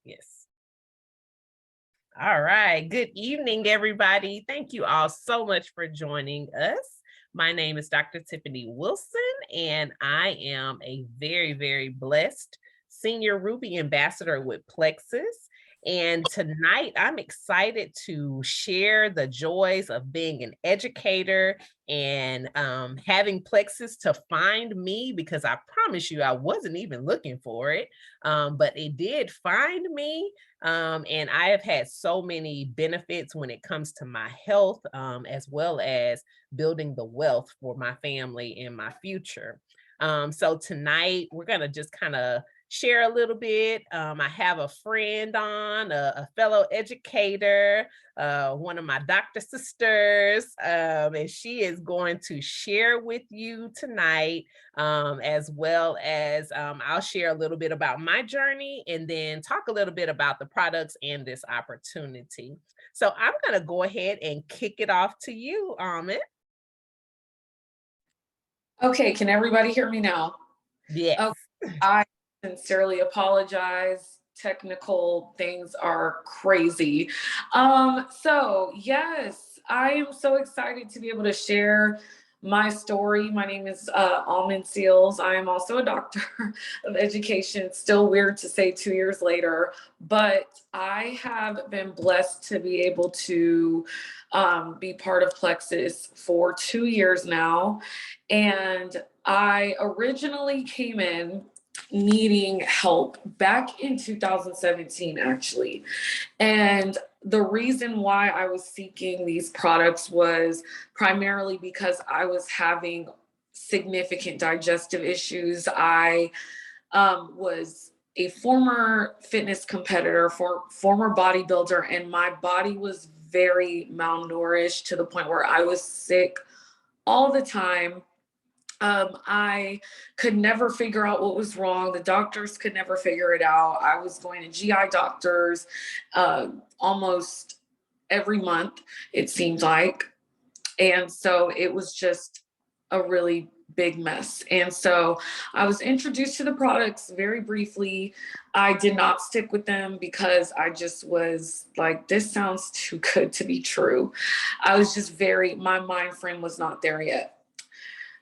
Yes. All right. Good evening, everybody. Thank you all so much for joining us. My name is Dr. Tiffany Wilson, and I am a very, very blessed senior Ruby ambassador with Plexus. And tonight, I'm excited to share the joys of being an educator and having Plexus to find me, because I promise you, I wasn't even looking for it, but it did find me. And I have had so many benefits when it comes to my health, as well as building the wealth for my family and my future. So tonight we're going to just kind of share a little bit. I have a friend on, a fellow educator, one of my doctor sisters, and she is going to share with you tonight, as well as I'll share a little bit about my journey and then talk a little bit about the products and this opportunity. So I'm going to go ahead and kick it off to you, Amit. Okay, can everybody hear me now? Yes. Oh, I sincerely apologize. Technical things are crazy. So yes, I am so excited to be able to share my story. My name is Almond Seals. I am also a doctor of education. It's still weird to say 2 years later, but I have been blessed to be able to be part of Plexus for 2 years now. And I originally came in needing help back in 2017, actually. And the reason why I was seeking these products was primarily because I was having significant digestive issues. I was a former fitness competitor, former bodybuilder, and my body was very malnourished to the point where I was sick all the time. I could never figure out what was wrong. The doctors could never figure it out. I was going to GI doctors almost every month, it seemed like. And so it was just a really big mess. And so I was introduced to the products very briefly. I did not stick with them because I just was like, this sounds too good to be true. I was just my mind frame was not there yet.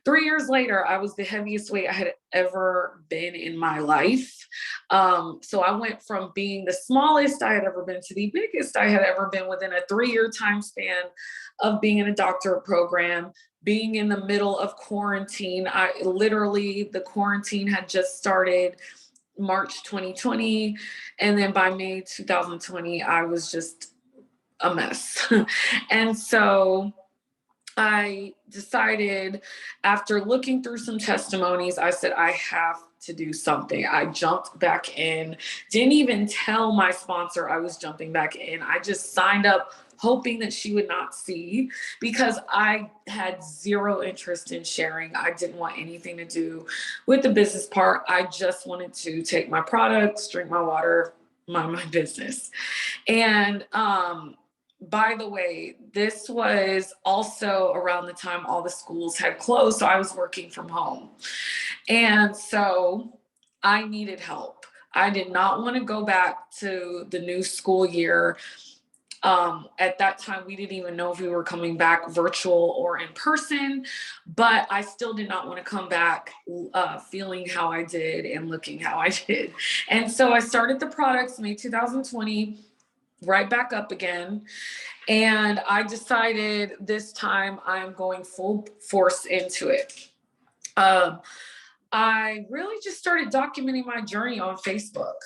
3 years later, I was the heaviest weight I had ever been in my life. So I went from being the smallest I had ever been to the biggest I had ever been within a 3-year time span of being in a doctorate program, being in the middle of quarantine. The quarantine had just started March 2020. And then by May 2020, I was just a mess. And so I decided, after looking through some testimonies, I said, I have to do something. I jumped back in, didn't even tell my sponsor I was jumping back in. I just signed up hoping that she would not see, because I had zero interest in sharing. I didn't want anything to do with the business part. I just wanted to take my products, drink my water, mind my business. And by the way, this was also around the time all the schools had closed, so I was working from home. And so I needed help. I did not want to go back to the new school year. At that time, we didn't even know if we were coming back virtual or in person, but I still did not want to come back feeling how I did and looking how I did. And so I started the products May 2020, right back up again. And I decided this time I'm going full force into it. I really just started documenting my journey on Facebook,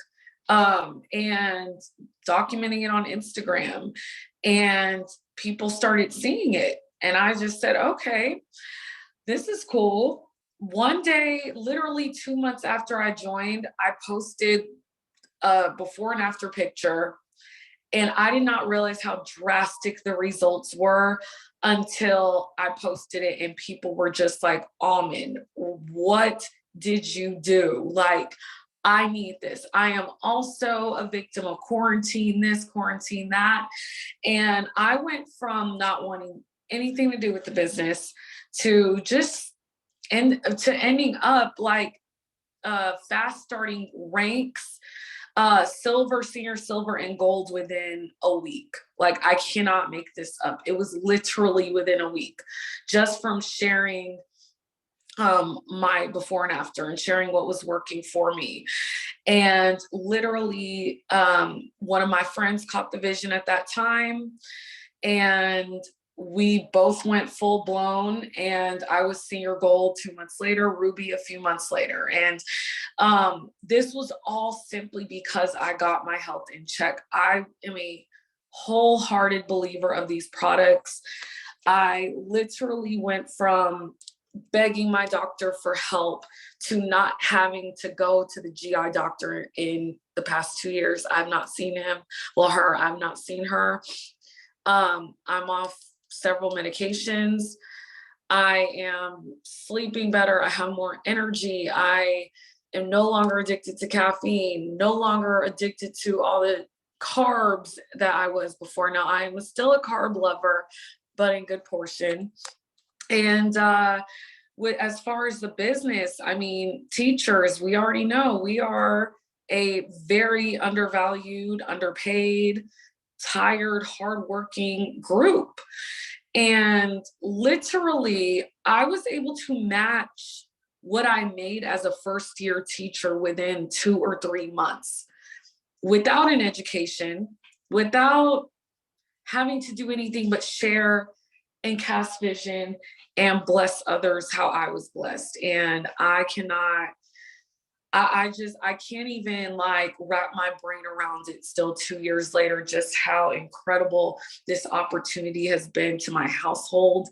and documenting it on Instagram, and people started seeing it. And I just said, okay, this is cool. One day, literally 2 months after I joined, I posted a before and after picture. And I did not realize how drastic the results were until I posted it, and people were just like, Almond, what did you do? Like, I need this. I am also a victim of quarantine this, quarantine that. And I went from not wanting anything to do with the business to ending up like fast starting ranks, Silver, senior silver, and gold within a week. Like, I cannot make this up. It was literally within a week, just from sharing my before and after and sharing what was working for me. And literally, one of my friends caught the vision at that time, and we both went full blown. And I was senior gold 2 months later, ruby a few months later. And this was all simply because I got my health in check. I am a wholehearted believer of these products. I literally went from begging my doctor for help to not having to go to the GI doctor in the past 2 years. I've not seen him. Well, her, I've not seen her. I'm off several medications. I am sleeping better. I have more energy. I am no longer addicted to caffeine, no longer addicted to all the carbs that I was before. Now, I am still a carb lover, but in good portion. And as far as the business, I mean, teachers, we already know we are a very undervalued, underpaid, tired, hardworking group. And literally, I was able to match what I made as a first year teacher within 2 or 3 months without an education, without having to do anything but share and cast vision and bless others how I was blessed. And I cannot, I can't even like wrap my brain around it still 2 years later, just how incredible this opportunity has been to my household,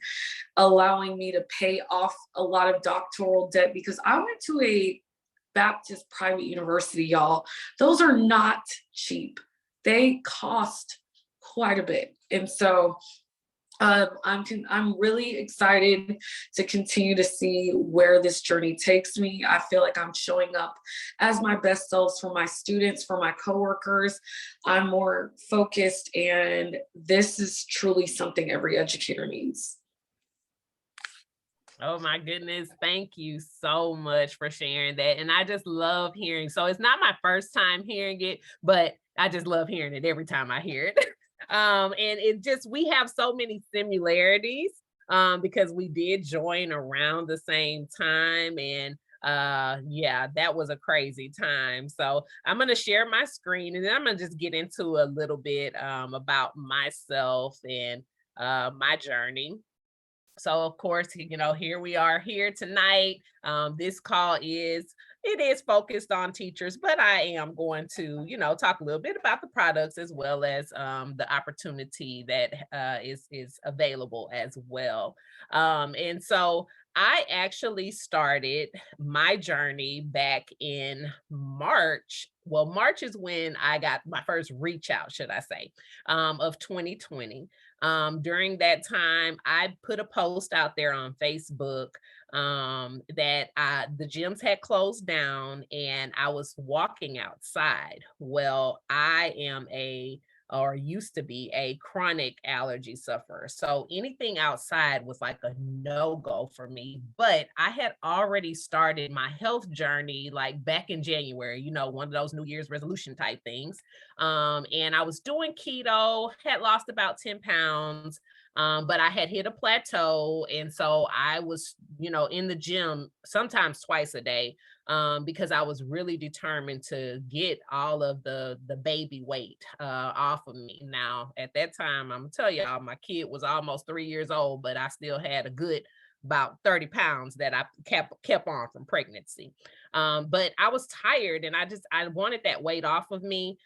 allowing me to pay off a lot of doctoral debt, because I went to a Baptist private university, y'all. Those are not cheap. They cost quite a bit. And so I'm really excited to continue to see where this journey takes me. I feel like I'm showing up as my best selves for my students, for my coworkers. I'm more focused, and this is truly something every educator needs. Oh my goodness. Thank you so much for sharing that. And I just love hearing. So it's not my first time hearing it, but I just love hearing it every time I hear it. And it just, we have so many similarities because we did join around the same time. And yeah, that was a crazy time. So I'm going to share my screen, and then I'm going to just get into a little bit about myself and my journey. So of course, here we are here tonight. This call it is focused on teachers, but I am going to, talk a little bit about the products as well as the opportunity that is available as well. And so I actually started my journey back in March. Well, March is when I got my first reach out, should I say, of 2020. During that time, I put a post out there on Facebook that the gyms had closed down and I was walking outside. Well, I am or used to be a chronic allergy sufferer. So anything outside was like a no-go for me. But I had already started my health journey like back in January, one of those New Year's resolution type things. And I was doing keto, had lost about 10 pounds, but I had hit a plateau. And so I was, in the gym sometimes twice a day because I was really determined to get all of the baby weight off of me. Now, at that time, I'm gonna tell y'all, my kid was almost 3 years old, but I still had a good about 30 pounds that I kept on from pregnancy. But I was tired and I wanted that weight off of me.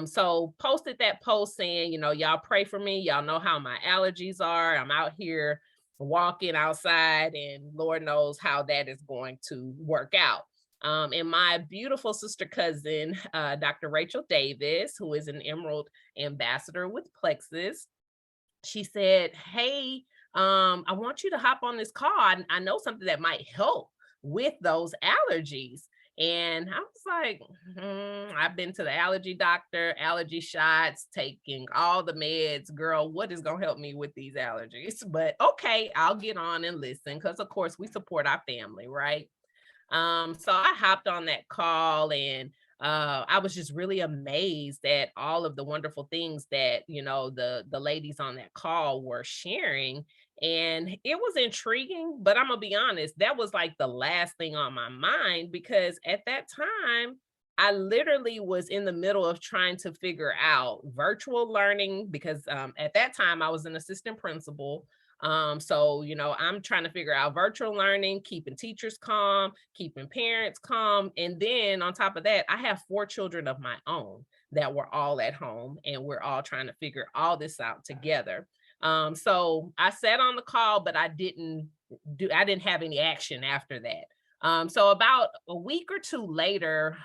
So posted that post saying, y'all pray for me. Y'all know how my allergies are. I'm out here walking outside and Lord knows how that is going to work out. And my beautiful sister cousin, Dr. Rachel Davis, who is an Emerald ambassador with Plexus, she said, hey, I want you to hop on this call. I know something that might help with those allergies. And I was like, I've been to the allergy doctor, allergy shots, taking all the meds. Girl, what is going to help me with these allergies? But okay, I'll get on and listen because, of course, we support our family, right? So I hopped on that call and I was just really amazed at all of the wonderful things that, the ladies on that call were sharing. And it was intriguing, but I'm gonna be honest, that was like the last thing on my mind because at that time, I literally was in the middle of trying to figure out virtual learning because at that time I was an assistant principal. So, I'm trying to figure out virtual learning, keeping teachers calm, keeping parents calm. And then on top of that, I have 4 children of my own that were all at home and we're all trying to figure all this out together. So I sat on the call, but I didn't have any action after that. So about a week or two later,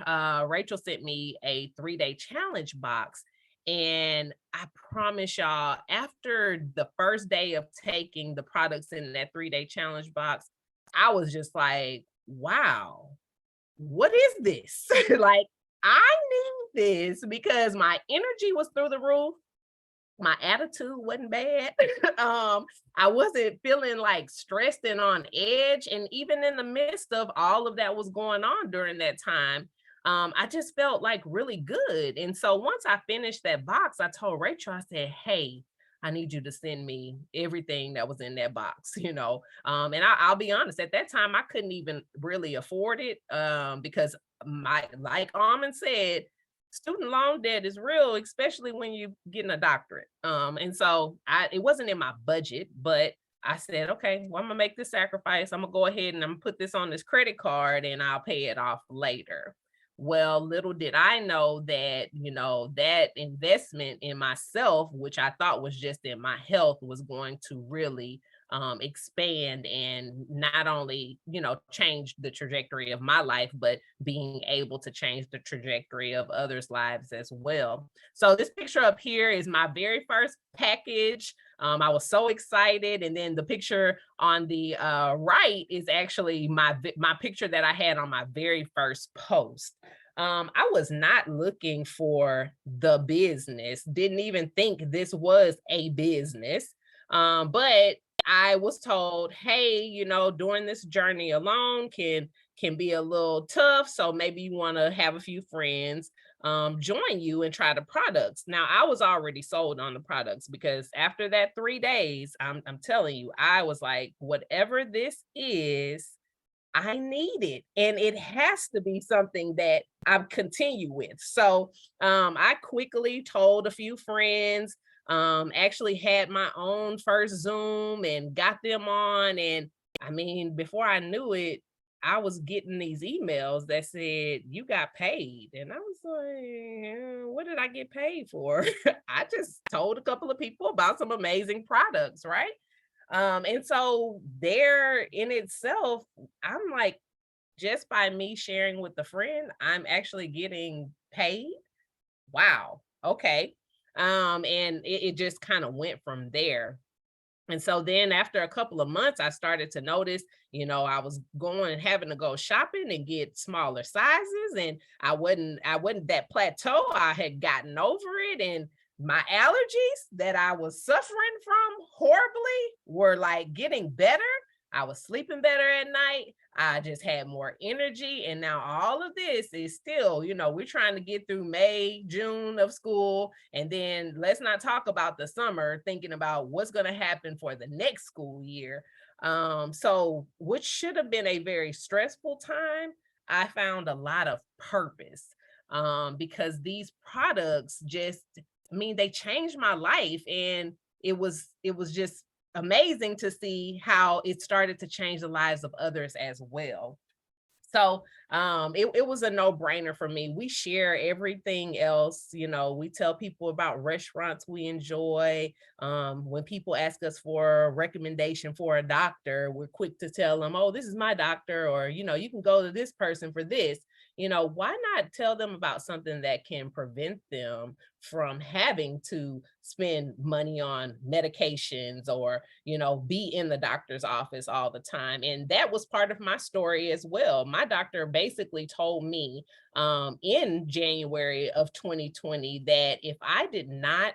Rachel sent me a 3-day challenge box. And I promise y'all, after the first day of taking the products in that 3-day challenge box, I was just like, wow, what is this? Like, I need this because my energy was through the roof. My attitude wasn't bad. I wasn't feeling like stressed and on edge. And even in the midst of all of that was going on during that time, I just felt like really good. And so once I finished that box, I told Rachel, I said, hey, I need you to send me everything that was in that box, And I'll be honest, at that time, I couldn't even really afford it because like Almond said, student loan debt is real, especially when you're getting a doctorate. And so it wasn't in my budget, but I said, okay, well, I'm gonna make this sacrifice. I'm gonna go ahead and I'm gonna put this on this credit card and I'll pay it off later. Well, little did I know that, that investment in myself, which I thought was just in my health, was going to really expand and not only, change the trajectory of my life, but being able to change the trajectory of others' lives as well. So this picture up here is my very first package. I was so excited, and then the picture on the right is actually my picture that I had on my very first post. I was not looking for the business, didn't even think this was a business. But I was told, hey, during this journey alone can be a little tough. So maybe you want to have a few friends join you and try the products. Now I was already sold on the products because after that 3 days, I'm telling you, I was like, whatever this is, I need it. And it has to be something that I continue with. So I quickly told a few friends, actually had my own first Zoom and got them on. And I mean, before I knew it, I was getting these emails that said, you got paid. And I was like, what did I get paid for? I just told a couple of people about some amazing products, right? And so there in itself, I'm like, just by me sharing with a friend, I'm actually getting paid. Wow. Okay. And it just kind of went from there. And so then after a couple of months, I started to notice, I was going and having to go shopping and get smaller sizes. And I wasn't that plateau. I had gotten over it. And my allergies that I was suffering from horribly were like getting better. I was sleeping better at night. I just had more energy. And now all of this is still, we're trying to get through May, June of school. And then let's not talk about the summer, thinking about what's going to happen for the next school year. So, which should have been a very stressful time, I found a lot of purpose because these products just, I mean, they changed my life. And it was just amazing to see how it started to change the lives of others as well. So it was a no-brainer for me. We share everything else. We tell people about restaurants we enjoy. When people ask us for a recommendation for a doctor, we're quick to tell them, oh, this is my doctor, or you can go to this person for this. Why not tell them about something that can prevent them from having to spend money on medications or be in the doctor's office all the time. And that was part of my story as well. My doctor basically told me in January of 2020 that if I did not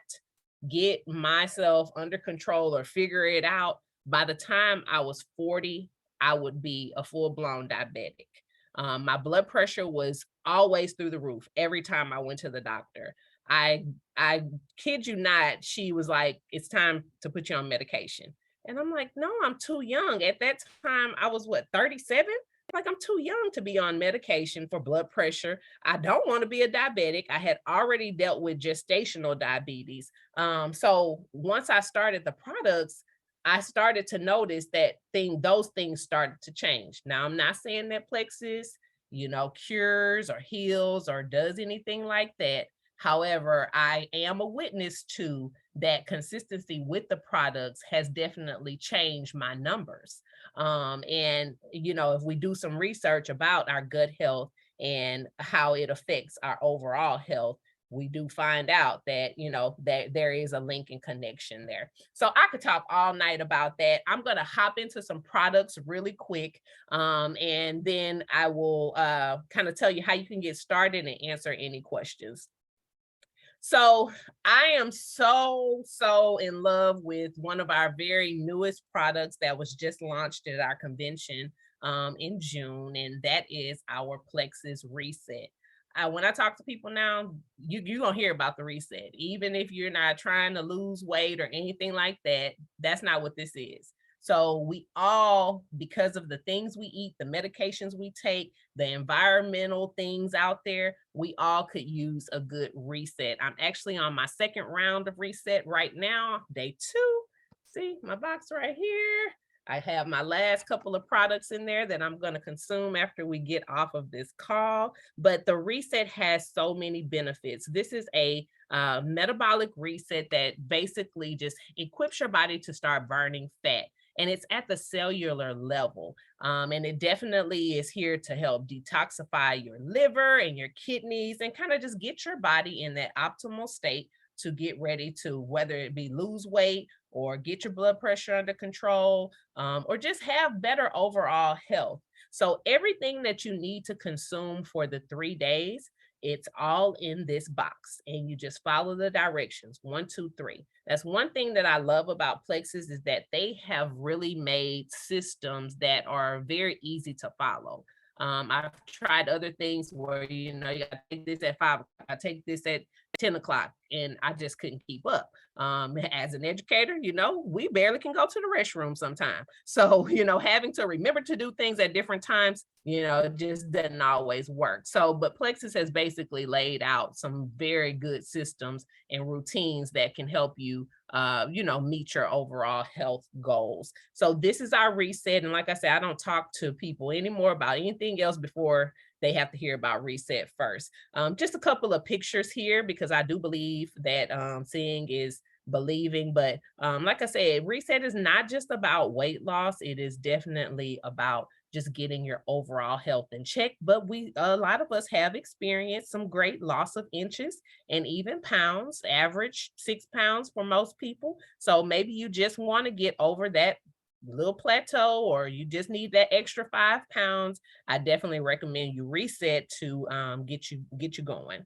get myself under control or figure it out, by the time I was 40, I would be a full blown diabetic. My blood pressure was always through the roof every time I went to the doctor. I I kid you not, she was like, "It's time to put you on medication." And I'm like, "No, I'm too young." At that time, I was what, 37? Like, I'm too young to be on medication for blood pressure. I don't want to be a diabetic. I had already dealt with gestational diabetes. So once I started the products, I started to notice that those things started to change. Now, I'm not saying that Plexus, cures or heals or does anything like that. However, I am a witness to that consistency with the products has definitely changed my numbers. And if we do some research about our gut health and how it affects our overall health, we do find out that that there is a link and connection there. So I could talk all night about that. I'm going to hop into some products really quick, and then I will kind of tell you how you can get started and answer any questions. So I am so in love with one of our very newest products that was just launched at our convention in June, and that is our Plexus Reset. When I talk to people now, you're gonna hear about the reset. Even if you're not trying to lose weight or anything like that, that's not what this is. So we all, because of the things we eat, the medications we take, the environmental things out there, we all could use a good reset. I'm actually on my second round of reset right now, day 2. See my box right here. I have my last couple of products in there that I'm going to consume after we get off of this call. But the reset has so many benefits. This is a metabolic reset that basically just equips your body to start burning fat. And it's at the cellular level. And it definitely is here to help detoxify your liver and your kidneys and kind of just get your body in that optimal state to get ready to, whether it be lose weight or get your blood pressure under control, or just have better overall health. So everything that you need to consume for the 3 days, it's all in this box, and you just follow the directions 1, 2, 3. That's one thing that I love about Plexus is that they have really made systems that are very easy to follow. I've tried other things where you got to take this at 5 o'clock, I take this at 10 o'clock, and I just couldn't keep up. As an educator, we barely can go to the restroom sometimes. So, having to remember to do things at different times, it just doesn't always work. So, but Plexus has basically laid out some very good systems and routines that can help you meet your overall health goals. So this is our reset. And like I said, I don't talk to people anymore about anything else before they have to hear about reset first. Just a couple of pictures here because I do believe that seeing is believing. But like I said, reset is not just about weight loss. It is definitely about just getting your overall health in check. But a lot of us have experienced some great loss of inches and even pounds, average 6 pounds for most people. So maybe you just want to get over that little plateau, or you just need that extra 5 pounds. I definitely recommend you reset to get you going.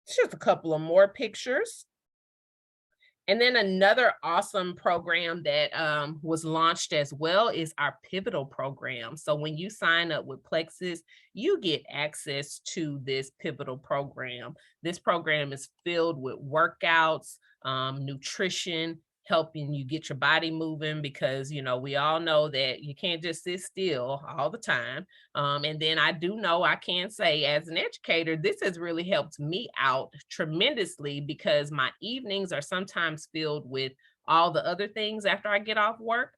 Just a couple of more pictures. And then another awesome program that was launched as well is our Pivotal program. So when you sign up with Plexus, you get access to this Pivotal program. This program is filled with workouts, nutrition, helping you get your body moving because we all know that you can't just sit still all the time. And then I do know I can say, as an educator, this has really helped me out tremendously because my evenings are sometimes filled with all the other things after I get off work.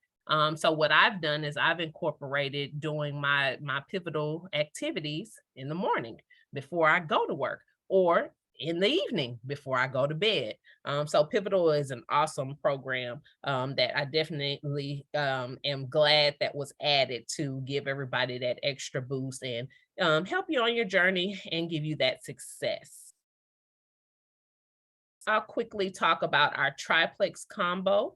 So what I've done is I've incorporated doing my pivotal activities in the morning before I go to work, or in the evening before I go to bed. So Pivotal is an awesome program that I definitely am glad that was added to give everybody that extra boost and help you on your journey and give you that success. I'll quickly talk about our triplex combo.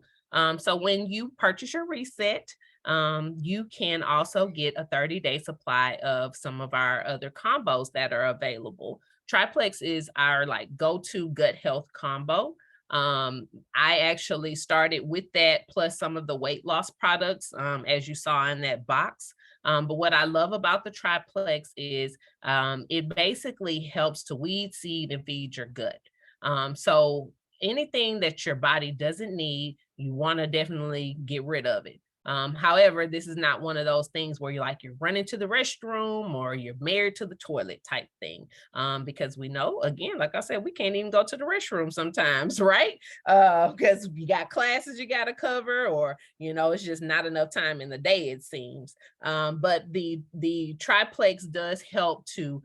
So when you purchase your reset, you can also get a 30-day supply of some of our other combos that are available. Triplex is our like go-to gut health combo. I actually started with that plus some of the weight loss products, as you saw in that box. But what I love about the triplex is it basically helps to weed, seed, and feed your gut. So anything that your body doesn't need, you want to definitely get rid of it. However, this is not one of those things where you're running to the restroom or you're married to the toilet type thing. Because we know, again, like I said, we can't even go to the restroom sometimes, right? Because you got classes you got to cover, or it's just not enough time in the day, it seems. But the triplex does help to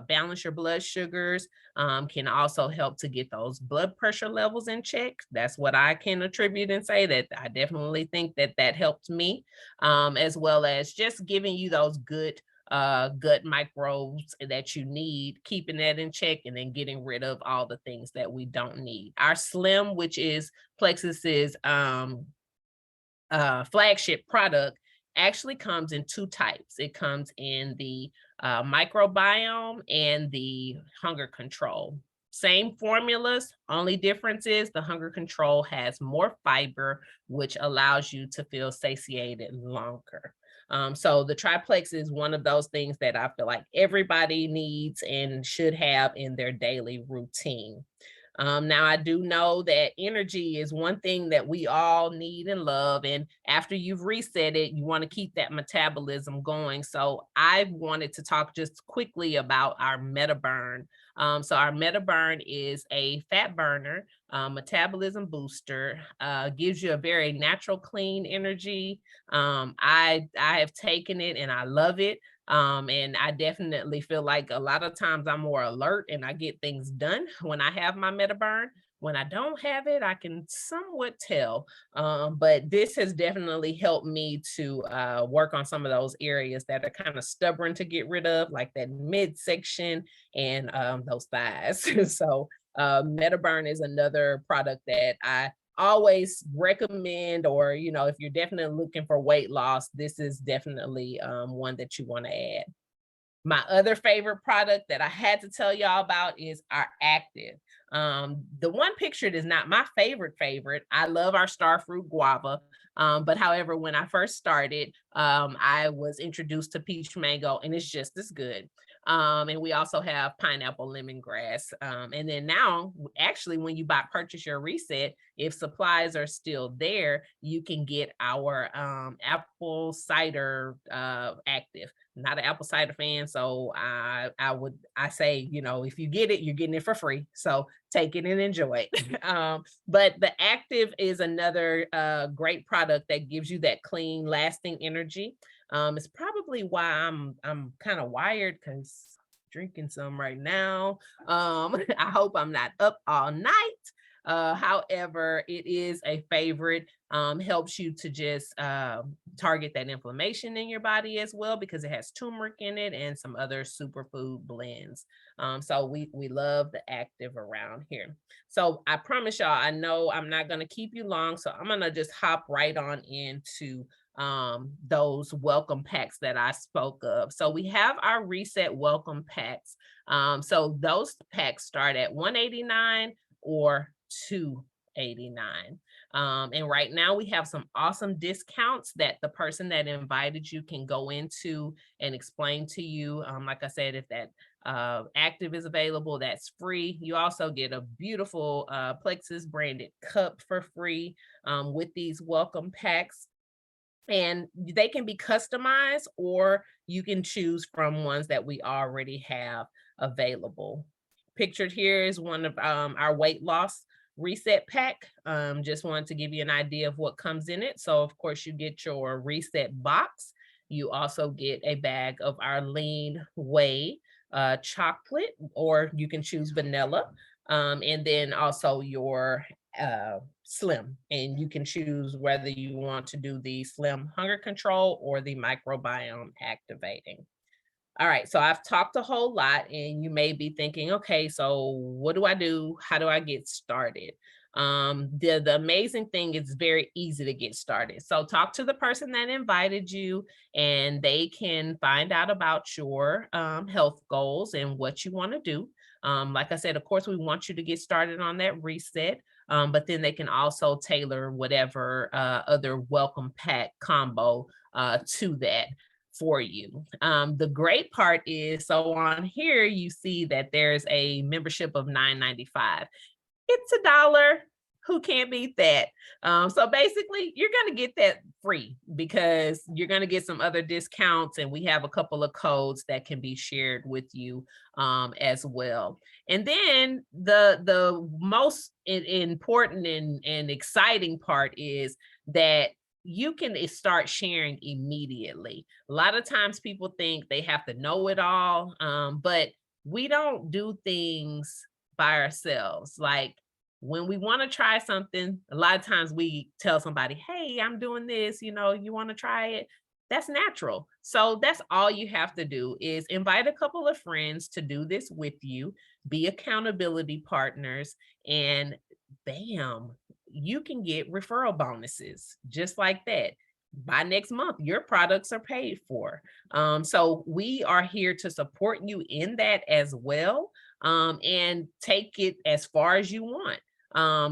balance your blood sugars, can also help to get those blood pressure levels in check. That's what I can attribute and say that I definitely think that that helped me, as well as just giving you those good gut microbes that you need, keeping that in check, and then getting rid of all the things that we don't need. Our Slim, which is Plexus's flagship product, actually comes in two types. It comes in the microbiome and the hunger control. Same formulas, only difference is the hunger control has more fiber, which allows you to feel satiated longer. So the triplex is one of those things that I feel like everybody needs and should have in their daily routine. Now, I do know that energy is one thing that we all need and love. And after you've reset it, you want to keep that metabolism going. So I wanted to talk just quickly about our MetaBurn. So our MetaBurn is a fat burner, metabolism booster, gives you a very natural, clean energy. I have taken it and I love it. And I definitely feel like a lot of times I'm more alert and I get things done when I have my MetaBurn. When I don't have it, I can somewhat tell. But this has definitely helped me to work on some of those areas that are kind of stubborn to get rid of, like that midsection and those thighs. So MetaBurn is another product that I always recommend, or if you're definitely looking for weight loss, this is definitely one that you want to add. My other favorite product that I had to tell y'all about is our Active. The one pictured is not my favorite. I love our Starfruit Guava. But however, when I first started, I was introduced to peach mango, and it's just as good. And we also have pineapple lemongrass. And then now, actually, when you purchase your reset, if supplies are still there, you can get our apple cider Active. Not an apple cider fan, so I say, if you get it, you're getting it for free. So take it and enjoy it. But the Active is another great product that gives you that clean, lasting energy. It's probably why I'm kind of wired, because drinking some right now. I hope I'm not up all night. However, it is a favorite. Helps you to just target that inflammation in your body as well, because it has turmeric in it and some other superfood blends. So we love the Active around here. So I promise y'all, I know I'm not going to keep you long, so I'm going to just hop right on into those welcome packs that I spoke of. So we have our reset welcome packs. So those packs start at $189 or $289. And right now we have some awesome discounts that the person that invited you can go into and explain to you. Like I said, if that Active is available, that's free. You also get a beautiful Plexus branded cup for free with these welcome packs. And they can be customized, or you can choose from ones that we already have available. Pictured here is one of our weight loss reset pack. Just wanted to give you an idea of what comes in it. So of course you get your reset box. You also get a bag of our lean whey chocolate, or you can choose vanilla. And then also your Slim, and you can choose whether you want to do the Slim hunger control or the microbiome activating. All right, so I've talked a whole lot, and you may be thinking, okay, so what do I do? How do I get started? The amazing thing is very easy to get started. So talk to the person that invited you, and they can find out about your health goals and what you want to do. Like I said, of course, we want you to get started on that reset. But then they can also tailor whatever other welcome pack combo to that for you. The great part is, so on here, you see that there's a membership of $9.95. It's $1. Who can't beat that? So basically, you're going to get that free because you're going to get some other discounts, and we have a couple of codes that can be shared with you as well. And then the most important and exciting part is that you can start sharing immediately. A lot of times people think they have to know it all, but we don't do things by ourselves. Like when we want to try something, a lot of times we tell somebody, hey, I'm doing this, you know, you want to try it? That's natural. So that's all you have to do is invite a couple of friends to do this with you, be accountability partners, and bam, you can get referral bonuses just like that. By next month, your products are paid for. So we are here to support you in that as well, and take it as far as you want.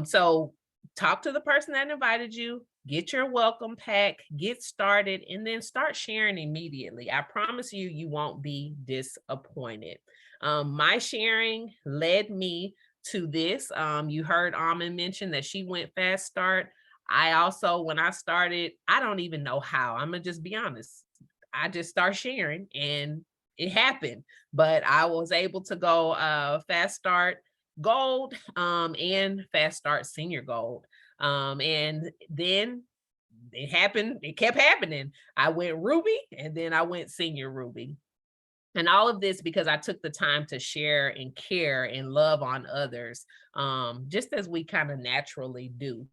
So talk to the person that invited you, get your welcome pack, get started, and then start sharing immediately. I promise you, you won't be disappointed. My sharing led me to this. You heard Almond mention that she went fast start. I also, when I started, I don't even know how. I'm gonna just be honest. I just start sharing and it happened. But I was able to go fast start gold and fast start senior gold. And then it happened, it kept happening. I went ruby and then I went senior ruby. And all of this because I took the time to share and care and love on others, just as we kind of naturally do.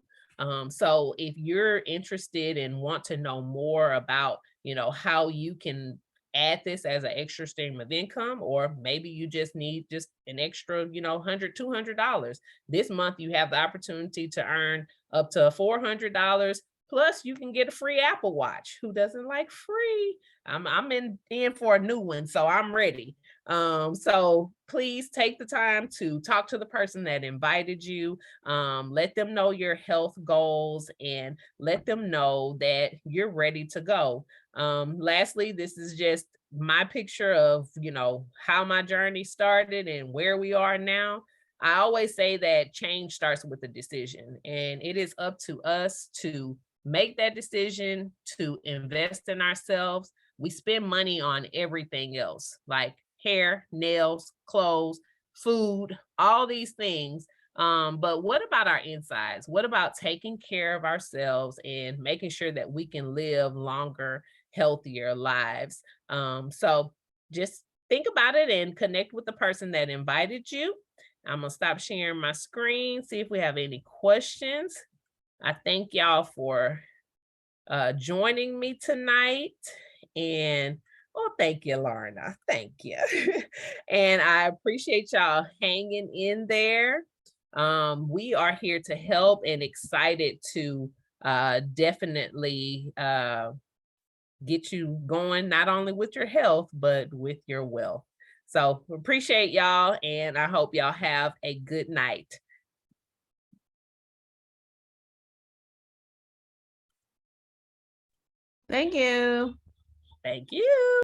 So if you're interested and want to know more about, you know, how you can add this as an extra stream of income, or maybe you just need just an extra, you know, $100, $200. This month you have the opportunity to earn up to $400. Plus, you can get a free Apple Watch. Who doesn't like free? I'm in for a new one, so I'm ready. So please take the time to talk to the person that invited you. Let them know your health goals and let them know that you're ready to go. Lastly, this is just my picture of, you know, how my journey started and where we are now. I always say that change starts with a decision, and it is up to us to make that decision to invest in ourselves. We spend money on everything else, like hair, nails, clothes, food, all these things. But what about our insides? What about taking care of ourselves and making sure that we can live longer, healthier lives? So just think about it and connect with the person that invited you. I'm gonna stop sharing my screen, see if we have any questions. I thank y'all for joining me tonight. And oh, thank you, Lorna. Thank you. And I appreciate y'all hanging in there. We are here to help and excited to definitely get you going, not only with your health, but with your wealth. So appreciate y'all, and I hope y'all have a good night. Thank you. Thank you.